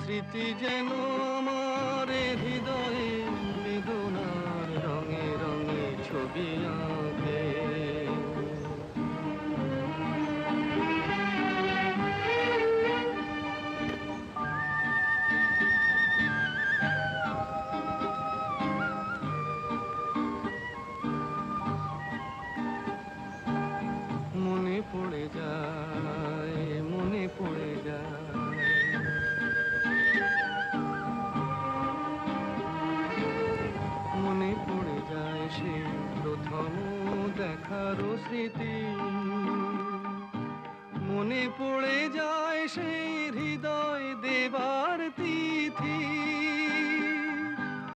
স্মৃতি যেন আমার হৃদয়ে বেদনার রঙে রঙে ছবি আঁকে। মনে পড়ে যায়, মনে পড়ে যায়, মনে পড়ে যায় সে প্রথম দেখার স্মৃতি। মনে পড়ে যায় সেই হৃদয় দেবার তিথি।